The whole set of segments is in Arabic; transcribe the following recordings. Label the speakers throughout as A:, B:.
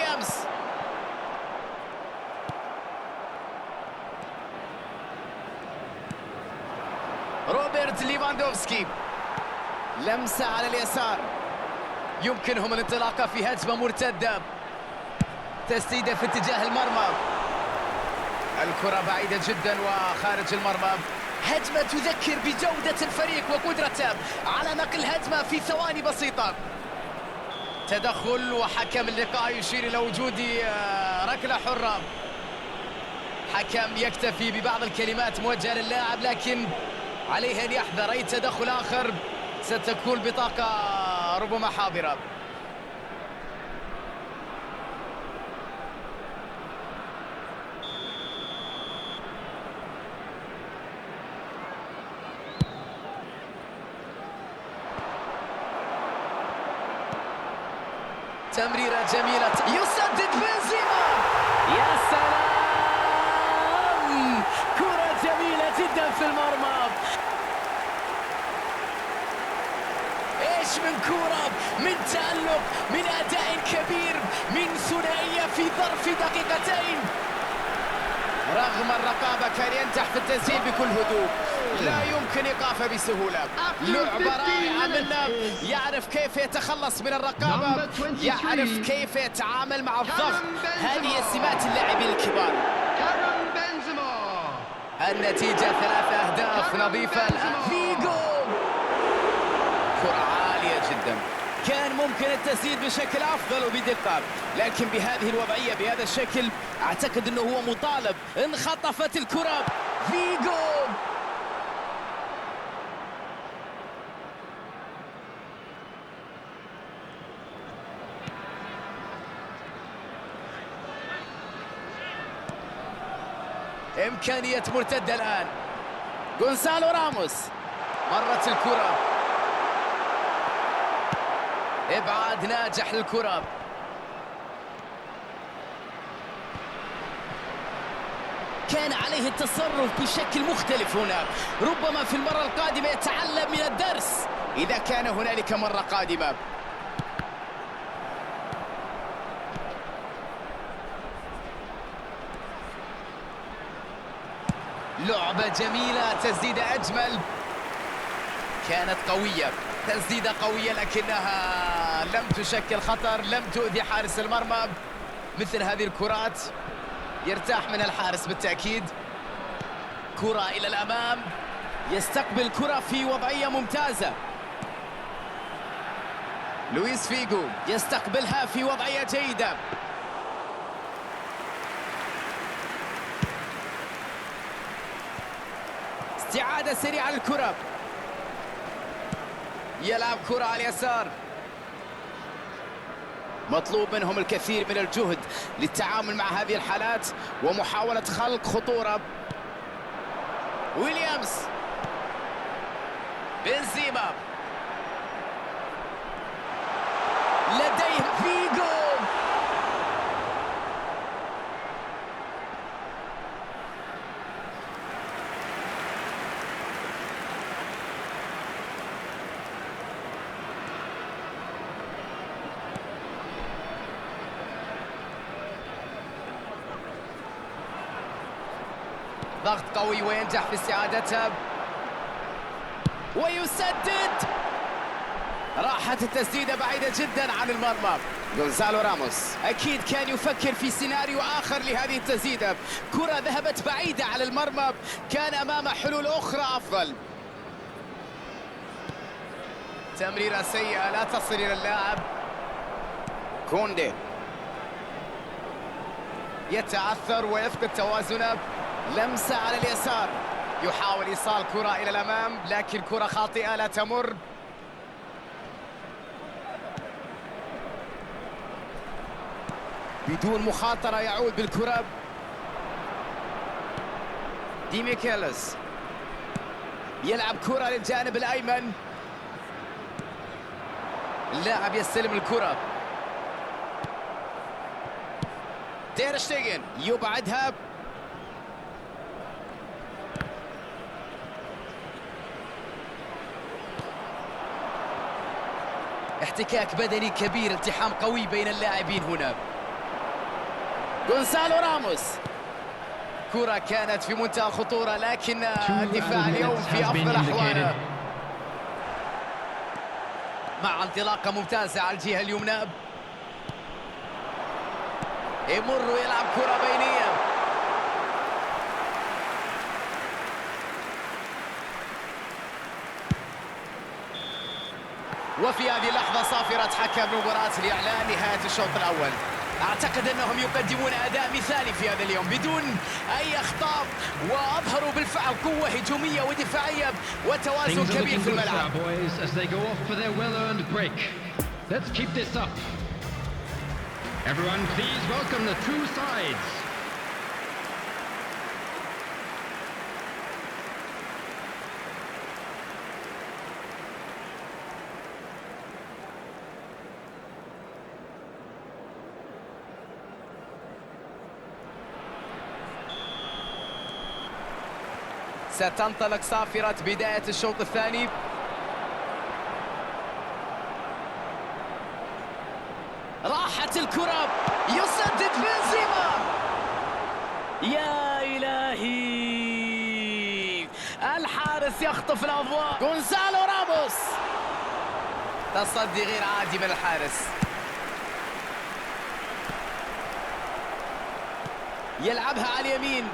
A: ويليامز. روبرت ليفاندوفسكي، لمسة على اليسار، يمكنهم الانطلاقة في هجمة مرتدة، تسديدة في اتجاه المرمى، الكرة بعيدة جدا وخارج المرمى. هجمة تذكر بجودة الفريق وقدرته على نقل هجمة في ثواني بسيطة. تدخل وحكم اللقاء يشير إلى وجود ركلة حرة. حكم يكتفي ببعض الكلمات موجهة للاعب، لكن عليه أن يحذر أي تدخل آخر ستكون بطاقة ربما حاضرة. تمريرة جميلة، يسدد بنزيما، يا سلام، كرة جميلة جدا في المرمى. ايش من كرة، من تألق، من أداء كبير، من ثنائية في ظرف دقيقتين. رغم الرقابة كان ينجح في التسجيل بكل هدوء، لا يمكن إيقافه بسهولة. لعبة رائعة منه، يعرف كيف يتخلص من الرقابة، يعرف كيف يتعامل مع الضغط. هذه سمات اللاعبين الكبار. النتيجة 3 أهداف نظيفة الآن. فيجو، كرة عالية جدا، كان ممكن التسديد بشكل أفضل وبدقة، لكن بهذه الوضعية بهذا الشكل أعتقد أنه هو مطالب. انخطفت الكرة، فيجو، إمكانية مرتدة الآن. غونسالو راموس، مرت الكرة، إبعاد ناجح للكرة. كان عليه التصرف بشكل مختلف هنا، ربما في المرة القادمة يتعلم من الدرس إذا كان هنالك مرة قادمة. لعبة جميلة، تسديدة أجمل، كانت قوية، تسديدة قوية لكنها لم تشكل خطر، لم تؤذي حارس المرمى. مثل هذه الكرات يرتاح منها الحارس بالتأكيد. كرة إلى الأمام، يستقبل كرة في وضعية ممتازة. لويس فيجو يستقبلها في وضعية جيدة. استعادة سريعة للكرة، يلعب كرة على اليسار. مطلوب منهم الكثير من الجهد للتعامل مع هذه الحالات ومحاولة خلق خطورة. ويليامز، بنزيما، لديه فيجو، ضغط قوي وينجح في استعادتها ويسدد. راحت التسديدة بعيدة جدا عن المرمى. غونسالو راموس أكيد كان يفكر في سيناريو آخر لهذه التسديدة، كرة ذهبت بعيدة على المرمى، كان أمامه حلول أخرى أفضل. تمريرة سيئة لا تصل إلى اللاعب. كوندي يتعثر ويفقد توازنه، لمسة على اليسار، يحاول إيصال كرة إلى الأمام لكن كرة خاطئة لا تمر. بدون مخاطرة يعود بالكرة. ديميكيلس يلعب كرة للجانب الأيمن، اللاعب يستلم الكرة. تير شتيغن يبعدها، احتكاك بدني كبير، التحام قوي بين اللاعبين هنا. غونسالو راموس. كرة كانت في منتهى الخطورة، لكن الدفاع اليوم في أفضل أحواله. مع انطلاقة ممتازة على الجهة اليمنى، يمر ويلعب كرة بينية. وفي هذه اللحظة صافرة حكم المباراة لإعلان نهاية الشوط الأول. أعتقد أنهم يقدمون أداء مثالي في هذا اليوم بدون أي أخطاء، وأظهروا بالفعل قوة هجومية ودفاعية وتوازن كبير في الملعب.
B: Everyone, please welcome the two sides.
A: ستنطلق صافرة بداية الشوط الثاني. راحت الكرة، يسدد بنزيما. يا إلهي، الحارس يخطف الأضواء. غونسالو راموس، تصدي غير عادي من الحارس. يلعبها على اليمين،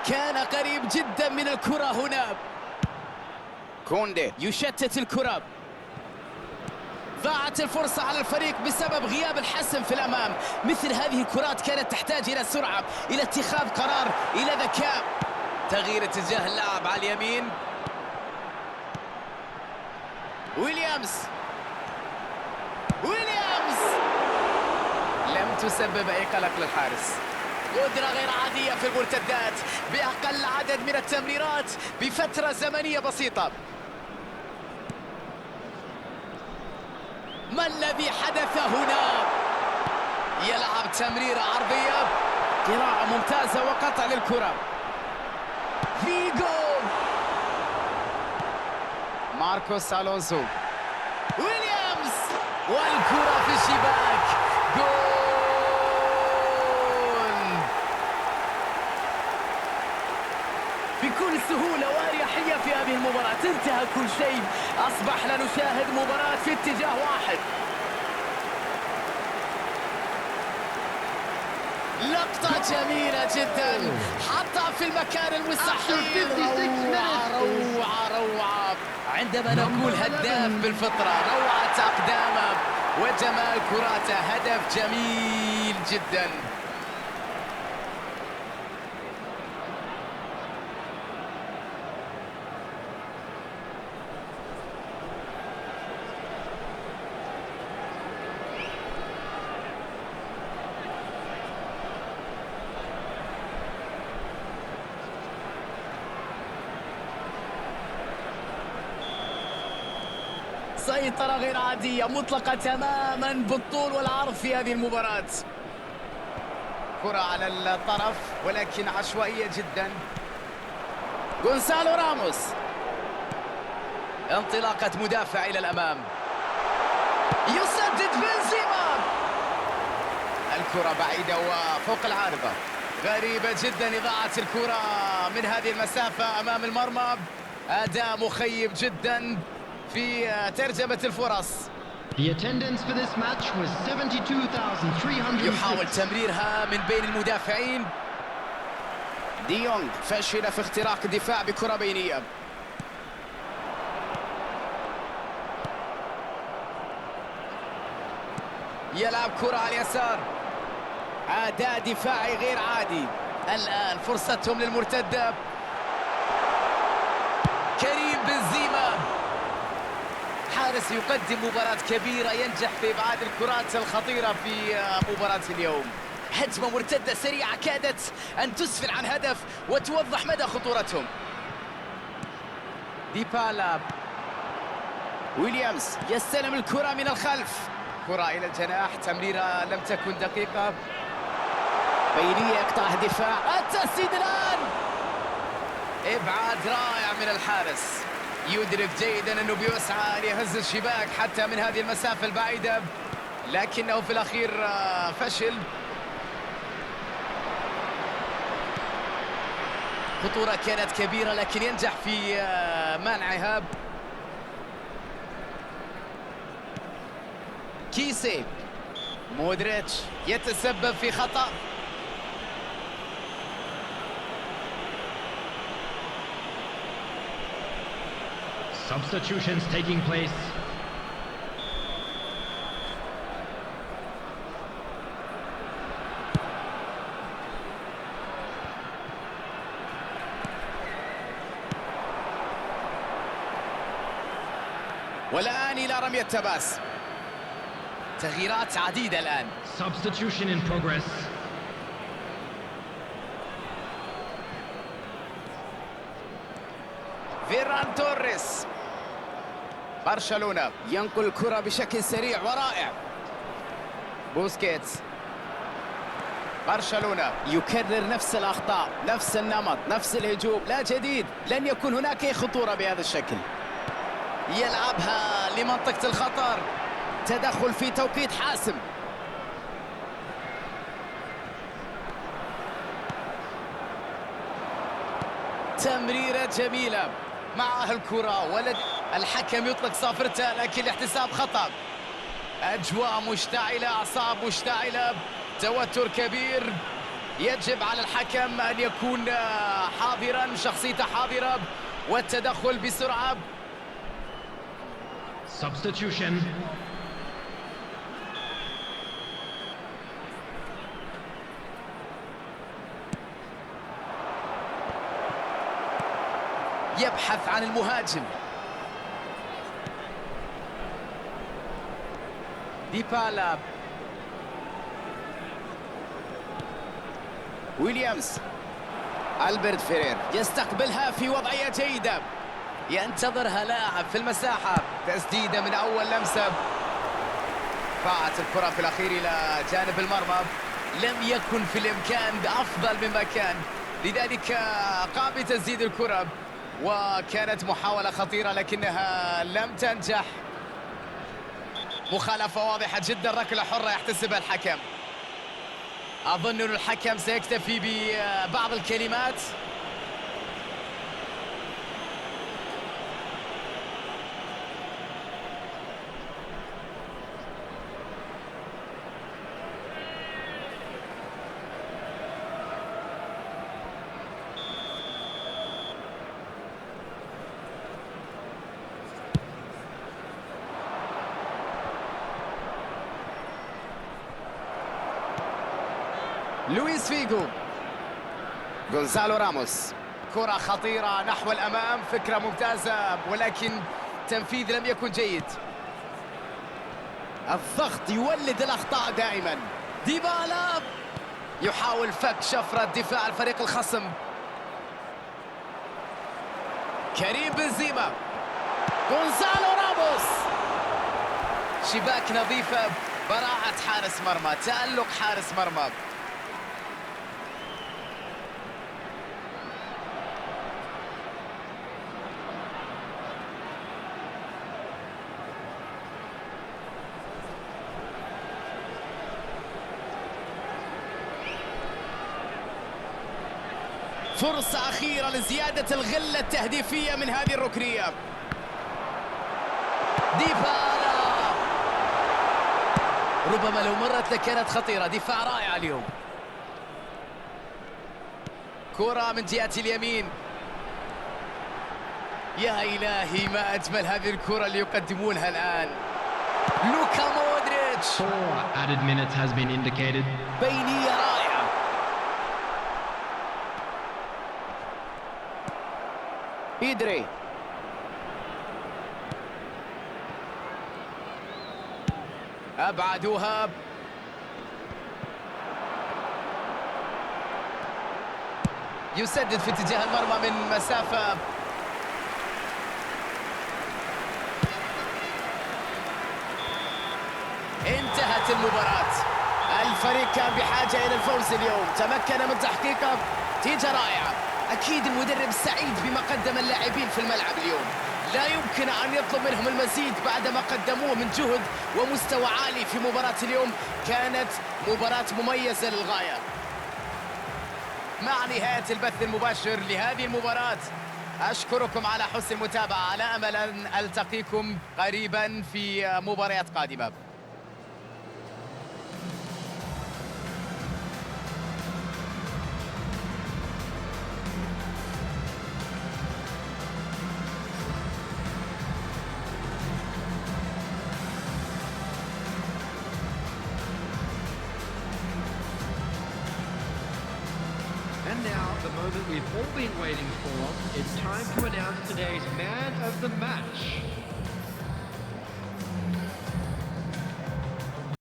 A: كان قريب جدا من الكرة هنا. كوندي يشتت الكرة، ضاعت الفرصة على الفريق بسبب غياب الحسم في الأمام. مثل هذه الكرات كانت تحتاج إلى سرعة، إلى اتخاذ قرار، إلى ذكاء. تغيير اتجاه اللاعب على اليمين. ويليامز لم تسبب أي قلق للحارس. قدرة غير عادية في المرتدات بأقل عدد من التمريرات بفترة زمنية بسيطة. ما الذي حدث هنا؟ يلعب تمريرة عرضية، قراءة ممتازة وقطع للكرة. فيجو، ماركوس ألونسو، ويليامز، والكرة في الشباك. جول بكل سهولة وأريحية في هذه المباراة. انتهى كل شيء، أصبحنا نشاهد مباراة في اتجاه واحد. لقطة جميلة جدا، حطها في المكان المستحيل. روعة عندما نقول هداف بالفطرة. روعة أقدامه وجمال كراته، هدف جميل جدا. سيطرة غير عادية مطلقة تماما بالطول والعرض في هذه المباراة. كرة على الطرف ولكن عشوائية جدا. غونسالو راموس، انطلاقة مدافع إلى الأمام، يسدد بنزيما. الكرة بعيدة وفوق العارضة. غريبة جدا إضاعة الكرة من هذه المسافة أمام المرمى. أداء مخيب جدا في ترجمة الفرص. يحاول تمريرها من بين المدافعين. دي يونغ فشل في اختراق الدفاع بكرة بينية. يلعب كرة على اليسار. أداء دفاعي غير عادي. الآن فرصتهم للمرتدة. كريم بنزيما، حارس يقدم مباراة كبيرة، ينجح في إبعاد الكرات الخطيرة في مباراة اليوم. هجمة مرتدة سريعة كادت أن تسفر عن هدف وتوضح مدى خطورتهم. ديبالا، ويليامز يستلم الكرة من الخلف. كرة إلى الجناح، تمريرة لم تكن دقيقة. بينية يقطعها دفاع. التسديد الآن، إبعاد رائع من الحارس. يدرك جيدا أنه بيسعى ليهز الشباك حتى من هذه المسافة البعيدة، لكنه في الأخير فشل. خطورة كانت كبيرة لكن ينجح في منعها. كيسي، مودريتش يتسبب في خطأ.
B: Substitutions taking place.
A: والآن إلى رمية تماس. تغييرات عديدة الآن.
B: Substitution in progress.
A: فيران توريس. برشلونة ينقل الكرة بشكل سريع ورائع. بوسكيتس. برشلونة يكرر نفس الأخطاء، نفس النمط، نفس الهجوم، لا جديد. لن يكون هناك أي خطورة بهذا الشكل. يلعبها لمنطقة الخطر. تدخل في توقيت حاسم. تمريرة جميلة معها الكرة ولد الحكم يطلق صافرته لكن الاحتساب خطأ. أجواء مشتعلة، أعصاب مشتعلة، توتر كبير. يجب على الحكم أن يكون حاضرا، شخصيته حاضرة والتدخل بسرعة.
B: Substitution.
A: يبحث عن المهاجم. ديبالا. ويليامز. ألبرت فيرير يستقبلها في وضعية جيدة. ينتظرها لاعب في المساحة. تسديدة من أول لمسة. فاعت الكرة في الأخير إلى جانب المرمى. لم يكن في الإمكان بأفضل مما كان، لذلك قام بتسديد الكرة وكانت محاولة خطيرة لكنها لم تنجح. مخالفة واضحة جدا، ركلة حرة يحتسبها الحكم. أظن أن الحكم سيكتفي ببعض الكلمات. لويس فيجو. غونزالو راموس. كرة خطيرة نحو الأمام، فكرة ممتازة ولكن تنفيذ لم يكن جيد. الضغط يولد الأخطاء دائما. ديبالا يحاول فك شفرة دفاع الفريق الخصم. كريم بنزيما. غونزالو راموس. شباك نظيفة، براعة حارس مرمى، تألق حارس مرمى. فرصة أخيرة لزيادة الغلة التهديفية من هذه الركنية. ديبالا ربما لو مرت لكانت خطيرة. دفاع رائع اليوم. كرة من جهة اليمين. يا إلهي ما أجمل هذه الكرة اللي يقدمونها الآن. لوكا مودريتش.
B: 4 added minutes has been indicated.
A: بينية رائعة. إدري. أبعدوها. يسدد في اتجاه المرمى من مسافة. انتهت المباراة. الفريق كان بحاجة إلى الفوز اليوم، تمكن من تحقيقه. نتيجة رائعة. أكيد المدرب سعيد بما قدم اللاعبين في الملعب اليوم. لا يمكن أن يطلب منهم المزيد بعدما قدموه من جهد ومستوى عالي في مباراة اليوم. كانت مباراة مميزة للغاية. مع نهاية البث المباشر لهذه المباراة أشكركم على حسن المتابعة، على أمل أن ألتقيكم قريبا في مباريات قادمة.
C: And now, the moment we've all been waiting for. It's time to announce today's man of the match.